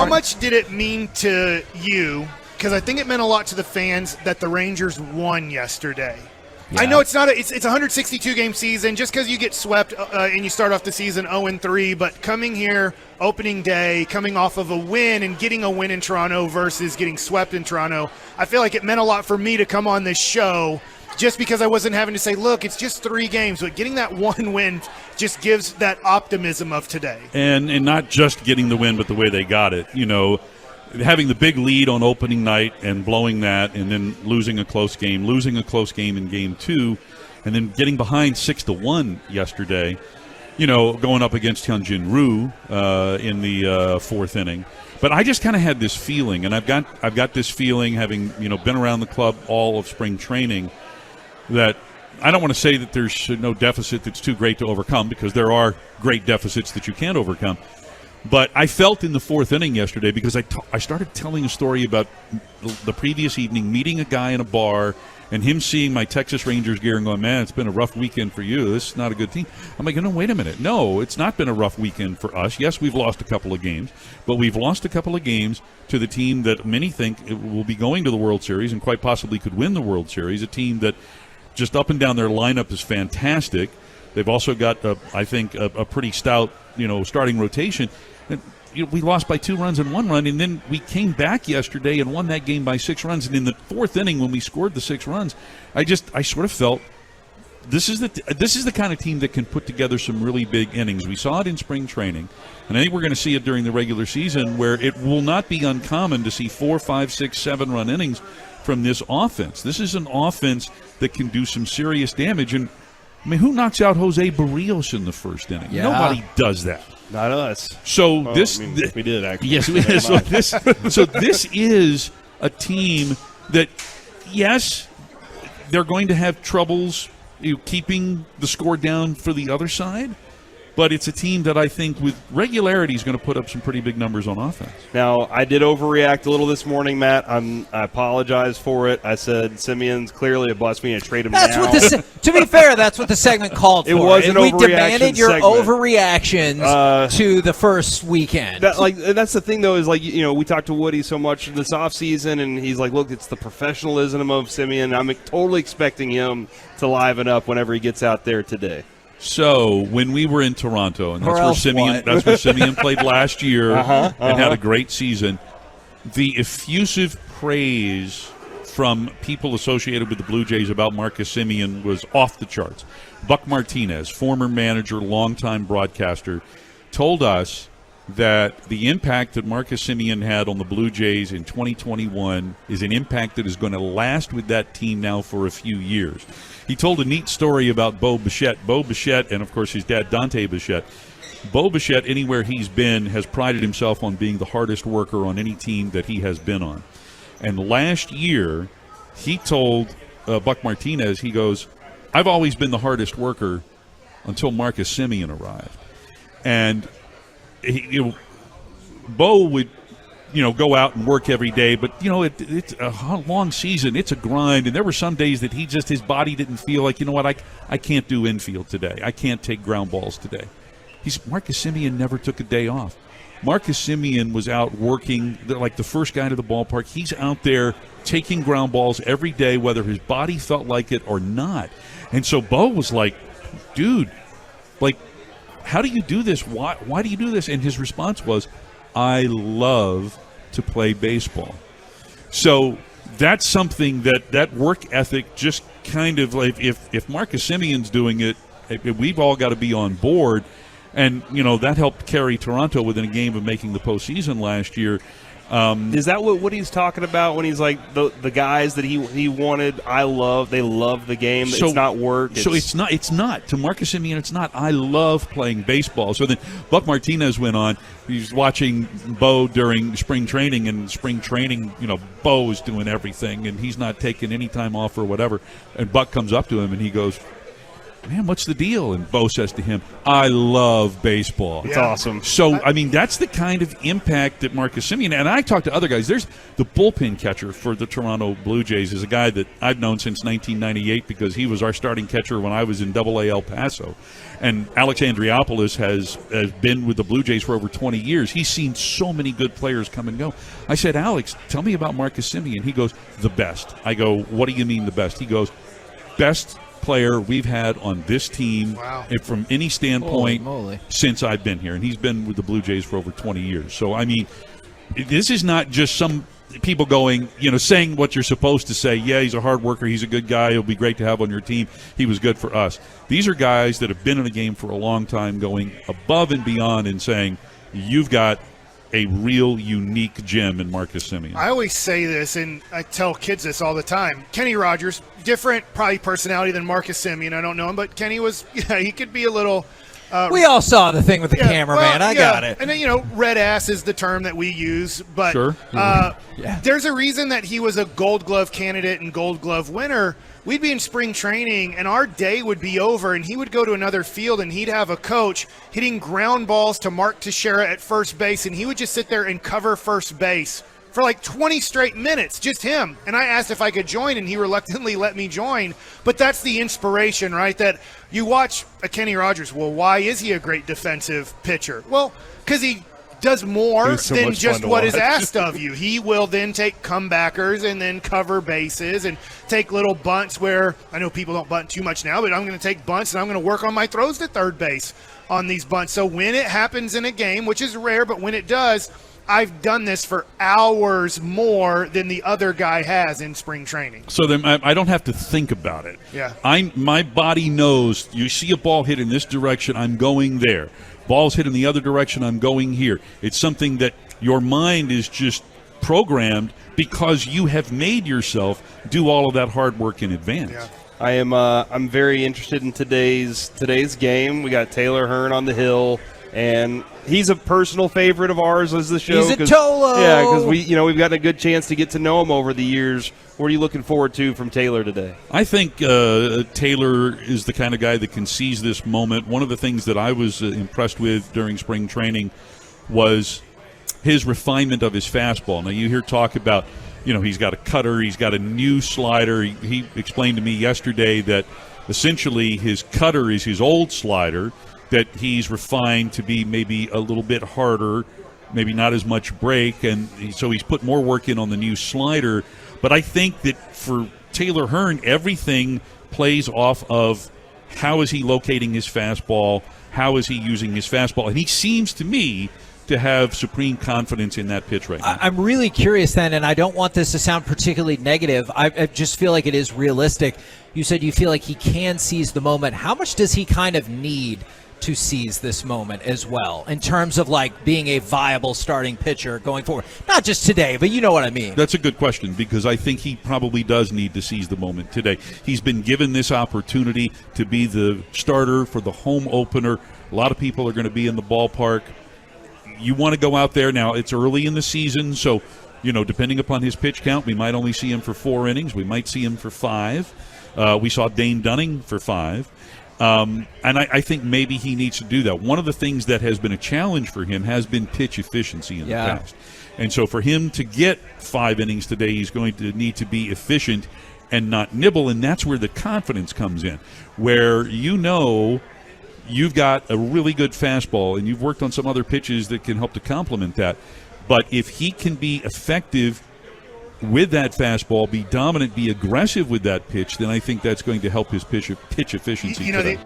How much did it mean to you? Because I think it meant a lot to the fans that the Rangers won yesterday. Yeah. I know it's not it's a 162-game season. Just because you get swept and you start off the season 0-3, but coming here opening day, coming off of a win and getting a win in Toronto versus getting swept in Toronto, I feel like it meant a lot for me to come on this show just because I wasn't having to say, look, it's just 3 games, but getting that one win just gives that optimism of today. And not just getting the win, but the way they got it. You know, having the big lead on opening night and blowing that, and then losing a close game in game 2, and then getting behind 6-1 yesterday, you know, going up against Hyunjin Ryu in the 4th inning. But I just kind of had this feeling, and I've got this feeling, having, you know, been around the club all of spring training, that I don't want to say that there's no deficit that's too great to overcome, because there are great deficits that you can't overcome. But I felt in the 4th inning yesterday, because I started telling a story about the previous evening, meeting a guy in a bar and him seeing my Texas Rangers gear and going, man, it's been a rough weekend for you. This is not a good team. I'm like, no, wait a minute. No, it's not been a rough weekend for us. Yes, we've lost a couple of games, but we've lost a couple of games to the team that many think will be going to the World Series and quite possibly could win the World Series, a team that just up and down their lineup is fantastic. They've also got, I think, a pretty stout, you know, starting rotation. And, you know, we lost by 2 runs and 1 run, and then we came back yesterday and won that game by 6 runs. And in the 4th inning, when we scored the 6 runs, I sort of felt this is the kind of team that can put together some really big innings. We saw it in spring training, and I think we're going to see it during the regular season, where it will not be uncommon to see 4, 5, 6, 7 run innings from this offense. This is an offense that can do some serious damage. And I mean, who knocks out Jose Barrios in the 1st inning? Yeah. Nobody does that. Not us. So we did, actually. Yes, so this is a team that, yes, they're going to have troubles keeping the score down for the other side, but it's a team that I think with regularity is going to put up some pretty big numbers on offense. Now, I did overreact a little this morning, Matt. I apologize for it. I said Semien's clearly a bust. We need to trade him now. To be fair, that's what the segment called for. It was an overreaction. We demanded your segment. Overreactions to the first weekend. That's the thing, though, is like, you know, we talked to Woody so much this offseason, and he's like, look, it's the professionalism of Semien. I'm totally expecting him to liven up whenever he gets out there today. So when we were in Toronto, and that's where Semien played last year and had a great season, the effusive praise from people associated with the Blue Jays about Marcus Semien was off the charts. Buck Martinez, former manager, longtime broadcaster, told us that the impact that Marcus Semien had on the Blue Jays in 2021 is an impact that is going to last with that team now for a few years. He told a neat story about Bo Bichette. Bo Bichette, and of course his dad, Dante Bichette. Bo Bichette, anywhere he's been, has prided himself on being the hardest worker on any team that he has been on. And last year, he told Buck Martinez, he goes, I've always been the hardest worker until Marcus Semien arrived. And Bo would, go out and work every day, but, it's a long season. It's a grind, and there were some days that his body didn't feel like, I can't do infield today. I can't take ground balls today. Marcus Semien never took a day off. Marcus Semien was out working like the first guy to the ballpark. He's out there taking ground balls every day, whether his body felt like it or not. And so Bo was like, dude, how do you do this? Why do you do this? And his response was, I love to play baseball. So that's something that work ethic just kind of like, if Marcus Semien's doing it, we've all got to be on board. And, that helped carry Toronto within a game of making the postseason last year. Is that what he's talking about when he's like the guys that he wanted? They love the game. So, it's not work. It's not. To Marcus Semien, it's not. I love playing baseball. So then Buck Martinez went on. He's watching Bo during spring training, and spring training, Bo is doing everything, and he's not taking any time off or whatever. And Buck comes up to him, and he goes, man, what's the deal? And Bo says to him, I love baseball. It's awesome. So, I mean, that's the kind of impact that Marcus Semien, and I talked to other guys. There's the bullpen catcher for the Toronto Blue Jays is a guy that I've known since 1998 because he was our starting catcher when I was in AA El Paso. And Alex Andriopoulos has been with the Blue Jays for over 20 years. He's seen so many good players come and go. I said, Alex, tell me about Marcus Semien. He goes, the best. I go, what do you mean the best? He goes, best player we've had on this team from any standpoint since I've been here. And he's been with the Blue Jays for over 20 years. So, I mean, this is not just some people going, saying what you're supposed to say. Yeah, he's a hard worker. He's a good guy. He'll be great to have on your team. He was good for us. These are guys that have been in the game for a long time going above and beyond and saying, you've got a real unique gem in Marcus Semien. I always say this, and I tell kids this all the time. Kenny Rogers, different probably personality than Marcus Semien. I don't know him, but Kenny was, he could be a little we all saw the thing with the cameraman. I got it. And then, red ass is the term that we use. But sure. There's a reason that he was a Gold Glove candidate and Gold Glove winner. We'd be in spring training, and our day would be over, and he would go to another field, and he'd have a coach hitting ground balls to Mark Teixeira at first base, and he would just sit there and cover first base for like 20 straight minutes, just him. And I asked if I could join, and he reluctantly let me join. But that's the inspiration, right? That you watch a Kenny Rogers. Well, why is he a great defensive pitcher? Well, because he does more than just what is asked of you. He will then take comebackers and then cover bases and take little bunts where I know people don't bunt too much now, but I'm going to take bunts and I'm going to work on my throws to third base on these bunts. So when it happens in a game, which is rare, but when it does, I've done this for hours more than the other guy has in spring training. So then I don't have to think about it. Yeah. My body knows you see a ball hit in this direction, I'm going there. Ball's hit in the other direction, I'm going here. It's something that your mind is just programmed because you have made yourself do all of that hard work in advance. Yeah. I'm very interested in today's game. We got Taylor Hearn on the hill, and he's a personal favorite of ours as the show. He's a Tolo. Yeah, because we've gotten a good chance to get to know him over the years. What are you looking forward to from Taylor today? I think Taylor is the kind of guy that can seize this moment. One of the things that I was impressed with during spring training was his refinement of his fastball. Now, you hear talk about, he's got a cutter, he's got a new slider. He explained to me yesterday that essentially his cutter is his old slider, that he's refined to be maybe a little bit harder, maybe not as much break, and so he's put more work in on the new slider. But I think that for Taylor Hearn, everything plays off of how is he locating his fastball, how is he using his fastball, and he seems to me to have supreme confidence in that pitch right now. I'm really curious then, and I don't want this to sound particularly negative. I just feel like it is realistic. You said you feel like he can seize the moment. How much does he kind of need to seize this moment as well in terms of like being a viable starting pitcher going forward? Not just today, but you know what I mean. That's a good question because I think he probably does need to seize the moment today. He's been given this opportunity to be the starter for the home opener. A lot of people are going to be in the ballpark. You want to go out there now. It's early in the season, so depending upon his pitch count, we might only see him for 4 innings. We might see him for 5. We saw Dane Dunning for 5. And I think maybe he needs to do that. One of the things that has been a challenge for him has been pitch efficiency in the past. And so for him to get 5 innings today, he's going to need to be efficient and not nibble, and that's where the confidence comes in, where you've got a really good fastball and you've worked on some other pitches that can help to complement that. But if he can be effective with that fastball, be dominant, be aggressive with that pitch, then I think that's going to help his pitch efficiency today.